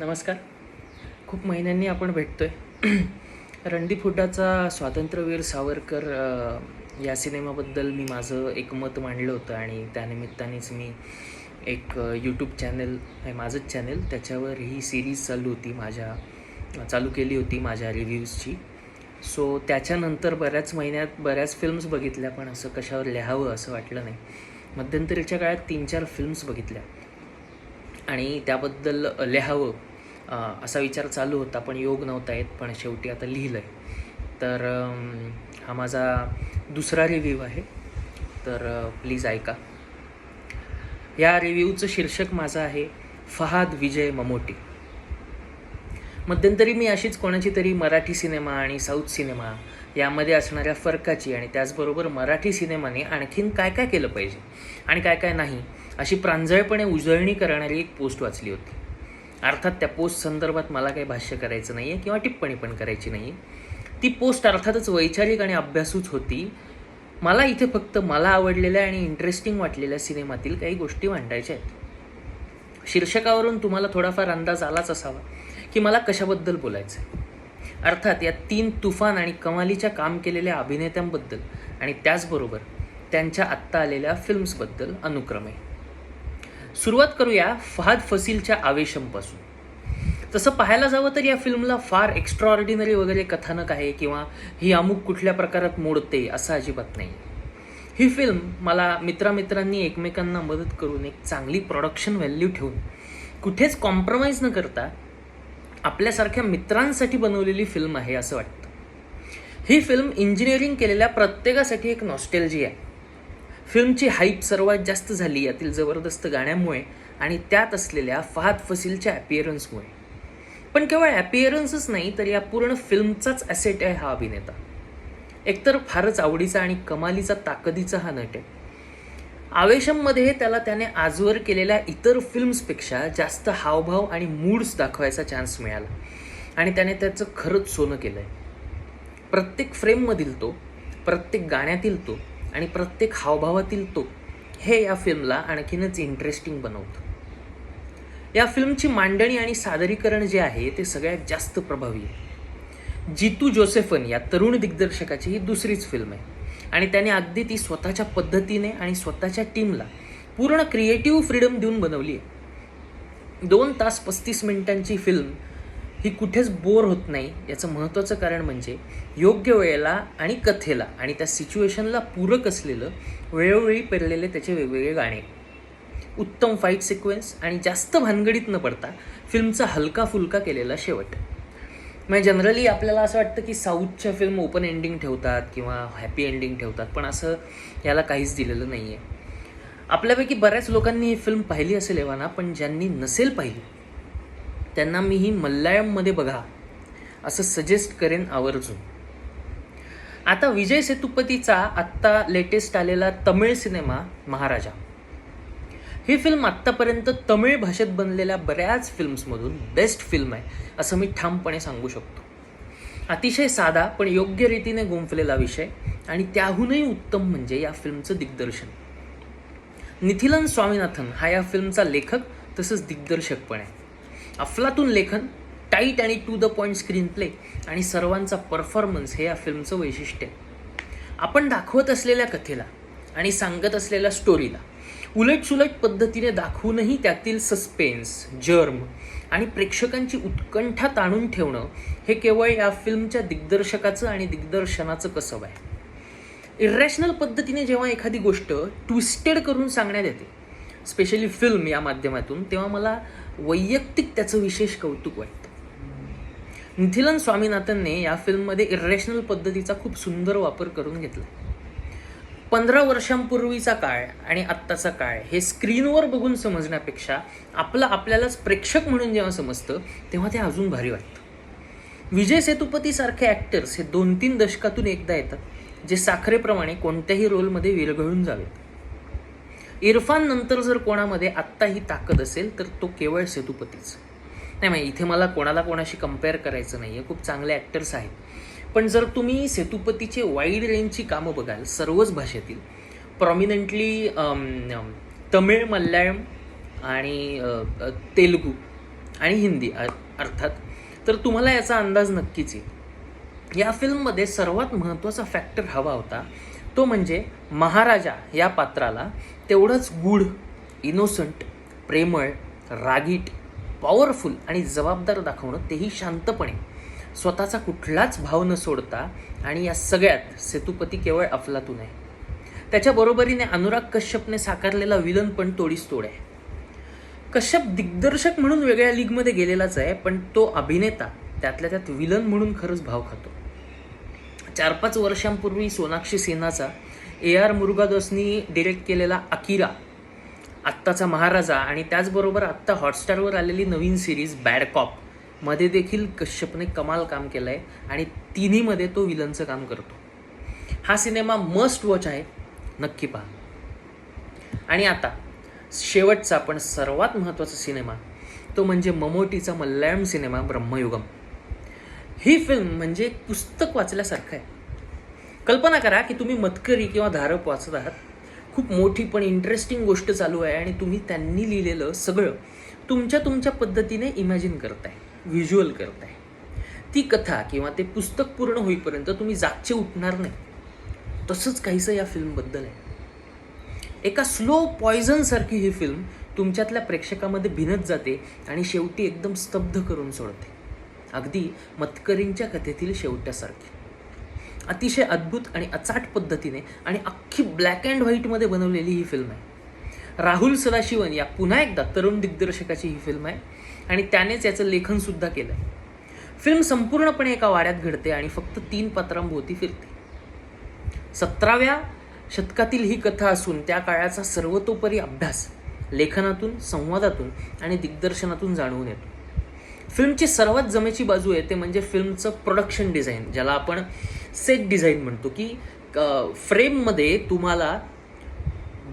नमस्कार. खूप महिन्यांनी आपण भेटतोय. रणदीप हुड्डाचा स्वातंत्र्यवीर सावरकर या सिनेमाबद्दल मी माझं एक मत मांडलं होतं आणि त्यानिमित्तानेच मी एक यूट्यूब चॅनल आहे, माझंच चॅनल, त्याच्यावर ही सिरीज चालू केली होती माझ्या रिव्ह्यूजची. सो त्याच्यानंतर बऱ्याच महिन्यात बऱ्याच फिल्म्स बघितल्या, पण असं कशावर लिहावं असं वाटलं नाही. मध्यंतरीच्या काळात 3-4 फिल्म्स बघितल्या आणि त्याबद्दल लिहावं असा विचार चालू होता, पण योग नव्हता येत. पण शेवटी आता लिहिलं आहे. तर हा माझा दुसरा रिव्ह्यू आहे, तर प्लीज ऐका. या रिव्ह्यूचं शीर्षक माझं आहे फहाद विजय ममोटी. मध्यंतरी मी अशीच कोणाची तरी मराठी सिनेमा आणि साऊथ सिनेमा यामध्ये असणाऱ्या फरकाची आणि त्याचबरोबर मराठी सिनेमाने आणखीन काय काय केलं पाहिजे आणि काय काय नाही अशी प्रांजळपणे उजळणी करणारी एक पोस्ट वाचली होती. अर्थात त्या पोस्ट संदर्भात मला काही भाष्य करायचं नाही आहे किंवा टिप्पणी पण करायची नाही आहे. ती पोस्ट अर्थातच वैचारिक आणि अभ्यासूच होती. मला इथे फक्त मला आवडलेल्या आणि इंटरेस्टिंग वाटलेल्या सिनेमातील काही गोष्टी मांडायच्या आहेत. शीर्षकावरून तुम्हाला थोडाफार अंदाज आलाच असावा की मला कशाबद्दल बोलायचं आहे. अर्थात या 3 तुफान आणि कमालीच्या काम केलेल्या अभिनेत्यांबद्दल आणि त्याचबरोबर त्यांच्या आत्ता आलेल्या फिल्म्सबद्दल अनुक्रमे. सुरुवात करूया फहाद फसीलच्या आवेशमपासून. तसं पाहायला जावं तर या फिल्मला फार एक्स्ट्राऑर्डिनरी वगैरे कथानक आहे किंवा ही अमुक कुठल्या प्रकारात मोडते असं अजिबात नाही. ही फिल्म मला मित्रांनी एकमेकांना मदत करून एक चांगली प्रोडक्शन व्हॅल्यू ठेवून कुठेच कॉम्प्रोमाइज न करता आपल्यासारख्या मित्रांसाठी बनवलेली फिल्म आहे असं वाटतं. ही फिल्म इंजिनिअरिंग केलेल्या प्रत्येकासाठी एक नॉस्टॅल्जिया आहे. फिल्मची हाईप सर्वात जास्त झाली यातील जबरदस्त गाण्यामुळे आणि त्यात असलेल्या फहाद फसीलच्या ॲपिअरन्समुळे. पण केवळ ॲपिअरन्सच नाही तर या पूर्ण फिल्मचाच ॲसेट आहे हा अभिनेता. एकतर फारच आवडीचा आणि कमालीचा ताकदीचा हा नट आहे. आवेशममध्ये त्याने आजवर केलेल्या इतर फिल्म्सपेक्षा जास्त हावभाव आणि मूड्स दाखवायचा चान्स मिळाला आणि त्याने त्याचं खरंच सोनं केलं आहे. प्रत्येक फ्रेममधील तो, प्रत्येक गाण्यातील तो आणि प्रत्येक हावभावातील तो हे या फिल्मला आणखीनच इंटरेस्टिंग बनवतं. या फिल्मची मांडणी आणि सादरीकरण जे आहे ते सगळ्यात जास्त प्रभावी आहे. जितू जोसेफन या तरुण दिग्दर्शकाची ही दुसरीच फिल्म आहे आणि त्याने अगदी ती स्वतःच्या पद्धतीने आणि स्वतःच्या टीमला पूर्ण क्रिएटिव्ह फ्रीडम देऊन बनवली आहे. 2 तास 35 मिनिटांची फिल्म ही कुठेच बोर होत नाही. याचं महत्त्वाचं कारण म्हणजे योग्य वेळेला आणि कथेला आणि त्या सिच्युएशनला पूरक असलेलं वेळोवेळी पेरलेले त्याचे वेगवेगळे गाणे, उत्तम फाईट सिक्वेन्स आणि जास्त भानगडीत न पडता फिल्मचा हलका फुलका केलेला शेवट. म्हणजे जनरली आपल्याला असं वाटतं की साऊथच्या फिल्म ओपन एंडिंग ठेवतात किंवा हॅपी एंडिंग ठेवतात, पण असं याला काहीच दिलेलं नाही आहे. आपल्यापैकी बऱ्याच लोकांनी ही फिल्म पाहिली असेल एव्हाना, पण ज्यांनी नसेल पाहिली त्यांना मी ही मल्याळममध्ये बघा असं सजेस्ट करेन आवर्जून. आता विजय सेतुपतीचा आत्ता लेटेस्ट आलेला तमिळ सिनेमा महाराजा, ही फिल्म आत्तापर्यंत तमिळ भाषेत बनलेल्या बऱ्याच फिल्म्समधून बेस्ट फिल्म आहे असं मी ठामपणे सांगू शकतो. अतिशय साधा पण योग्य रीतीने गुंफलेला विषय आणि त्याहूनही उत्तम म्हणजे या फिल्मचं दिग्दर्शन. निथिलन स्वामीनाथन हा या फिल्मचा लेखक तसंच दिग्दर्शक पण आहे. अफलातून लेखन, टाईट आणि to the point screenplay आणि सर्वांचा परफॉर्मन्स हे या फिल्मचं वैशिष्ट्य आहे. आपण दाखवत असलेल्या कथेला आणि सांगत असलेल्या स्टोरीला उलटसुलट पद्धतीने दाखवूनही त्यातील सस्पेन्स, जर्म आणि प्रेक्षकांची उत्कंठा ताणून ठेवणं हे केवळ या फिल्मच्या दिग्दर्शकाचं आणि दिग्दर्शनाचं कसब आहे. इरॅशनल पद्धतीने जेव्हा एखादी गोष्ट ट्विस्टेड करून सांगण्यात येते, स्पेशली फिल्म या माध्यमातून, तेव्हा मला वैयक्तिक त्याचं विशेष कौतुक वाटतं. निथिलन स्वामीनाथनने या फिल्ममध्ये इरॅशनल पद्धतीचा खूप सुंदर वापर करून घेतला. 15 वर्षांपूर्वीचा काळ आणि आत्ताचा काळ हे स्क्रीनवर बघून समजण्यापेक्षा आपल्यालाच प्रेक्षक म्हणून जेव्हा समजतं तेव्हा ते अजून भारी वाटतं. विजय सेतुपतीसारखे ॲक्टर्स हे 2-3 दशकातून एकदा येतात जे साखरेप्रमाणे कोणत्याही रोलमध्ये विरघळून जावेत. इरफान नंतर जर कोणामध्ये आत्ता ही ताकद असेल तर तो केवळ सेतुपतीच नाही. इथे मला कोणाशी कम्पेअर करायचं नाही आहे, खूप चांगले ॲक्टर्स आहेत. पण जर तुम्ही सेतुपतीचे वाईड रेंजची कामं बघाल सर्वच भाषेतील, प्रॉमिनंटली तमिळ, मल्याळम आणि तेलुगू आणि हिंदी अर्थात, तर तुम्हाला याचा अंदाज नक्कीच येईल. या फिल्ममध्ये सर्वात महत्त्वाचा फॅक्टर हवा होता तो म्हणजे महाराजा या पात्राला तेवढंच गूढ, इनोसंट, प्रेमळ, रागीट, पॉवरफुल आणि जबाबदार दाखवणं, तेही शांतपणे, स्वतःचा कुठलाच भाव न सोडता. आणि या सगळ्यात सेतुपती केवळ अफलातून आहे. त्याच्या बरोबरीने अनुराग कश्यपने साकारलेला विलन पण तोडीस तोड आहे. कश्यप दिग्दर्शक म्हणून वेगळ्या लीगमध्ये गेलेलाच आहे, पण तो अभिनेता त्यातल्या त्यात विलन म्हणून खरंच भाव खातो. 4-5 वर्षांपूर्वी सोनाक्षी सिन्हाचा AR मुरुगादोसनी डिरेक्ट केलेला अकिरा, आत्ताचा महाराजा आणि त्याचबरोबर आत्ता हॉटस्टारवर आलेली नवीन सिरीज बॅड कॉप मध्ये देखील कश्यपने कमाल काम केलं आहे आणि तिन्हीमध्ये तो विलनचं काम करतो. हा सिनेमा मस्ट वॉच आहे, नक्की पहा. आणि आता शेवटचा पण सर्वात महत्त्वाचा सिनेमा तो म्हणजे ममूटीचा मल्याळम सिनेमा ब्रह्मयुगम. ही फिल्म म्हणजे एक पुस्तक वाचल्यासारखं आहे. कल्पना करा की तुम्ही मतकरी किंवा धारप वाचत आहात. खूप मोठी पण इंटरेस्टिंग गोष्ट चालू आहे आणि तुम्ही त्यांनी लिहिलेलं सगळं तुमच्या पद्धतीने इमॅजिन करताय, व्हिज्युअल करताय. ती कथा किंवा ते पुस्तक पूर्ण होईपर्यंत तुम्ही जागचे उठणार नाही. तसंच काहीसं या फिल्मबद्दल आहे. एका स्लो पॉयझनसारखी ही फिल्म तुमच्यातल्या प्रेक्षकामध्ये भिनत जाते आणि शेवटी एकदम स्तब्ध करून सोडते, अगदी मतकरींच्या कथेतील शेवट्यासारखी. अतिशय अद्भुत आणि अचाट पद्धतीने आणि अख्खी ब्लॅक अँड व्हाईटमध्ये बनवलेली ही फिल्म आहे. राहुल सदाशिवन या पुन्हा एकदा तरुण दिग्दर्शकाची ही फिल्म आहे आणि त्यानेच याचं लेखनसुद्धा केलं आहे. फिल्म संपूर्णपणे एका वाड्यात घडते आणि फक्त 3 पात्रांभोवती फिरते. 17व्या शतकातील ही कथा असून त्या काळाचा सर्वतोपरी अभ्यास लेखनातून, संवादातून आणि दिग्दर्शनातून जाणवून येतो. फिल्मची सर्वात जमेची बाजू आहे ते म्हणजे फिल्मचं प्रोडक्शन डिझाईन, ज्याला आपण सेट डिझाईन म्हणतो, की फ्रेममध्ये तुम्हाला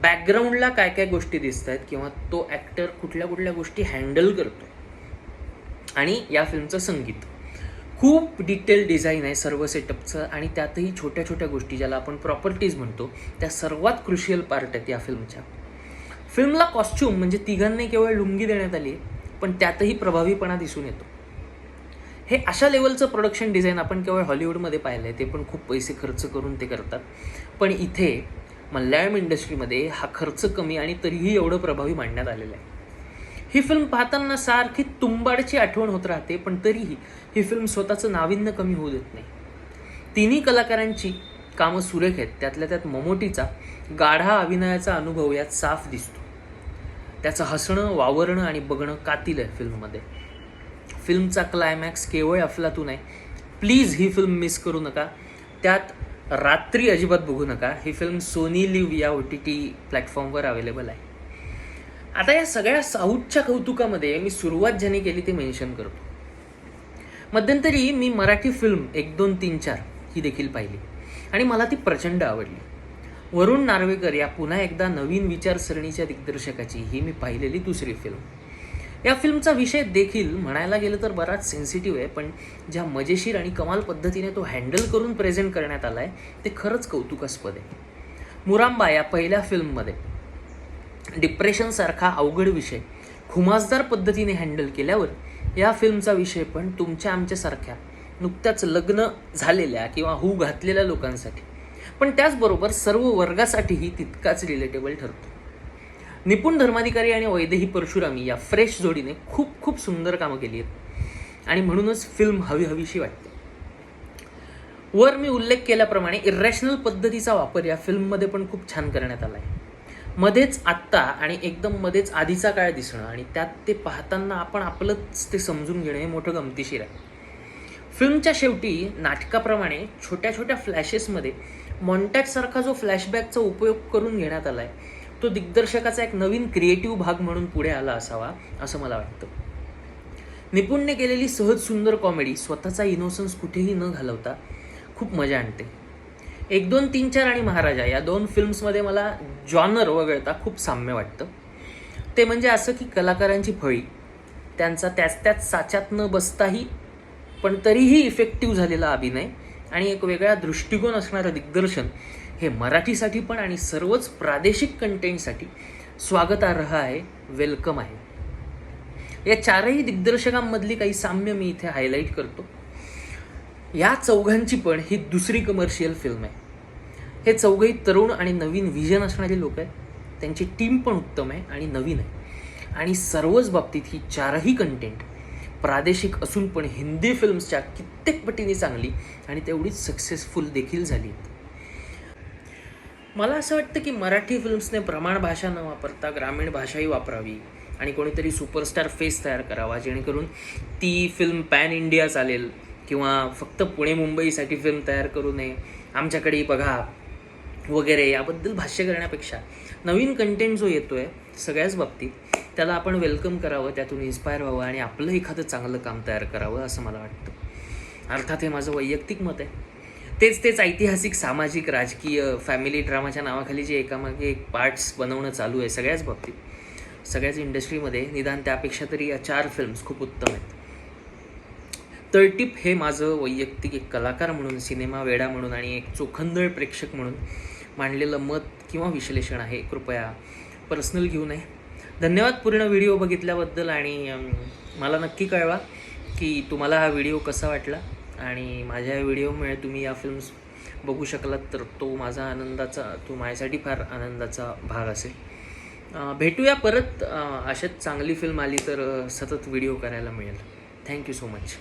बॅकग्राऊंडला काय काय गोष्टी दिसत आहेत किंवा तो ॲक्टर कुठल्या कुठल्या गोष्टी हँडल करतो. आणि या फिल्मचं संगीत खूप डिटेल डिझाईन आहे सर्व सेटअपचं आणि त्यातही छोट्या छोट्या गोष्टी ज्याला आपण प्रॉपर्टीज म्हणतो त्या सर्वात क्रुशियल पार्ट आहेत या फिल्मच्या. फिल्मला कॉस्च्युम म्हणजे तिघांनी केवळ लुंगी देण्यात आली पण त्यातही प्रभावीपणा दिसून येतो. हे अशा लेवलचं प्रोडक्शन डिझाईन आपण केवळ हॉलिवूडमध्ये पाहिलं आहे, ते पण खूप पैसे खर्च करून ते करतात. पण इथे मल्याळम इंडस्ट्रीमध्ये हा खर्च कमी आणि तरीही एवढं प्रभावी मांडण्यात आलेलं आहे. ही फिल्म पाहताना सारखी तुंबाडची आठवण होत राहते, पण तरीही ही फिल्म स्वतःचं नाविन्य कमी होऊ देत नाही. तिन्ही कलाकारांची कामं सुरेख आहेत. त्यातल्या त्यात ममूटीचा गाढा अभिनयाचा अनुभव यात साफ दिसतो. त्याचं हसणं, वावरणं आणि बघणं कातील आहे फिल्ममध्ये. फिल्मचा क्लायमॅक्स केवळ अफलातून आहे. प्लीज ही फिल्म मिस करू नका. त्यात रात्री अजिबात बघू नका. ही फिल्म सोनी लिव्ह या OTT प्लॅटफॉर्मवर अवेलेबल आहे. आता या सगळ्या साऊथच्या कौतुकामध्ये मी सुरुवात ज्याने केली ते मेन्शन करतो. मध्यंतरी मी मराठी फिल्म 1, 2, 3, 4 ही देखील पाहिली आणि मला ती प्रचंड आवडली. वरुण नार्वेकर या पुन्हा एकदा नवीन विचारसरणीच्या दिग्दर्शकाची ही मी पाहिलेली दुसरी फिल्म. या फिल्मचा विषय देखील म्हणायला गेलं तर बराच सेन्सिटिव्ह आहे, पण ज्या मजेशीर आणि कमाल पद्धतीने तो हँडल करून प्रेझेंट करण्यात आला आहे ते खरंच कौतुकास्पद आहे. मुरांबा या पहिल्या फिल्ममध्ये डिप्रेशनसारखा अवघड विषय खुमासदार पद्धतीने हँडल केल्यावर या फिल्मचा विषय पण तुमच्या आमच्यासारख्या नुकत्याच लग्न झालेल्या किंवा होऊ घातलेल्या लोकांसाठी, पण त्याचबरोबर सर्व वर्गासाठीही तितकाच रिलेटेबल ठरतो. निपुण धर्माधिकारी आणि वैदेही परशुरामी या फ्रेश जोडीने खूप खूप सुंदर कामं केली आहेत आणि म्हणूनच फिल्म हवीशी वाटते. वर मी उल्लेख केल्याप्रमाणे इरॅशनल पद्धतीचा वापर या फिल्ममध्ये पण खूप छान करण्यात आला आहे. मध्येच आत्ता आणि एकदम मध्येच आधीचा काळ दिसणं आणि त्यात ते पाहताना आपण आपलंच ते समजून घेणं हे मोठं गमतीशीर आहे. फिल्मच्या शेवटी नाटकाप्रमाणे छोट्या छोट्या फ्लॅशेसमध्ये मॉन्टॅजसारखा जो फ्लॅशबॅकचा उपयोग करून घेण्यात आला आहे तो दिग्दर्शकाचा एक नवीन क्रिएटिव्ह भाग म्हणून पुढे आला असावा असं मला वाटतं. निपुणने केलेली सहज सुंदर कॉमेडी स्वतःचा इनोसन्स कुठेही न घालवता खूप मजा आणते. 1, 2, 3, 4 आणि महाराजा या 2 फिल्म्समध्ये मला जॉनर वगळता खूप साम्य वाटतं. ते म्हणजे असं की कलाकारांची फळी, त्यांचा त्याच साच्यात न बसताही पण तरीही इफेक्टिव्ह झालेला अभिनय आणि एक वेगळा दृष्टिकोन असणारं दिग्दर्शन हे मराठीसाठी पण आणि सर्वच प्रादेशिक कंटेंटसाठी स्वागतार्ह आहे, वेलकम आहे. या चारही दिग्दर्शकांमधली काही साम्य मी इथे हायलाईट करतो. या चौघांची पण ही दुसरी कमर्शियल फिल्म आहे. हे चौघही तरुण आणि नवीन विजन असणारे लोक आहेत. त्यांची टीम पण उत्तम आहे आणि नवीन आहे. आणि सर्वच बाबतीत ही चारही कंटेंट प्रादेशिक असून पण हिंदी फिल्म्सच्या कित्येक पटीने चांगली आणि तेवढीच सक्सेसफुल देखील झाली. मला असं वाटतं की मराठी फिल्म्सने प्रमाण भाषा न वापरता ग्रामीण भाषाही वापरावी आणि कोणीतरी सुपरस्टार फेस तयार करावा, जेणेकरून ती फिल्म पॅन इंडिया चालेल, किंवा फक्त पुणे मुंबईसाठी फिल्म तयार करू नये, आमच्याकडे बघा वगैरे याबद्दल भाष्य करण्यापेक्षा नवीन कंटेंट जो येतो आहे सगळ्याच बाबतीत त्याला आपण वेलकम करावं, त्यातून इन्स्पायर व्हावं आणि आपलं एखादं चांगलं काम तयार करावं असं मला वाटतं. अर्थात हे माझं वैयक्तिक मत आहे. तेच ऐतिहासिक, सामाजिक, राजकीय, फॅमिली ड्रामाच्या नावाखाली जे एकामागे एक पार्ट्स बनवणं चालू आहे सगळ्याच बाबतीत, सगळ्याच इंडस्ट्रीमध्ये, निदान त्यापेक्षा तरी या 4 फिल्म्स खूप उत्तम आहेत. तळटीप हे माझं वैयक्तिक एक कलाकार म्हणून, सिनेमा वेडा म्हणून आणि एक चोखंदळ प्रेक्षक म्हणून मांडलेलं मत किंवा विश्लेषण आहे. कृपया पर्सनल घेऊ नये. धन्यवाद पूर्ण व्हिडिओ बघितल्याबद्दल. आणि मला नक्की कळवा की तुम्हाला हा व्हिडिओ कसा वाटला आणि माझ्या व्हिडिओमुळे तुम्ही या फिल्म्स बघू शकलात तर तो माझ्यासाठी फार आनंदाचा भाग असेल. भेटूया परत. अशाच चांगली फिल्म आली तर सतत व्हिडिओ करायला मिळेल. Thank you so much.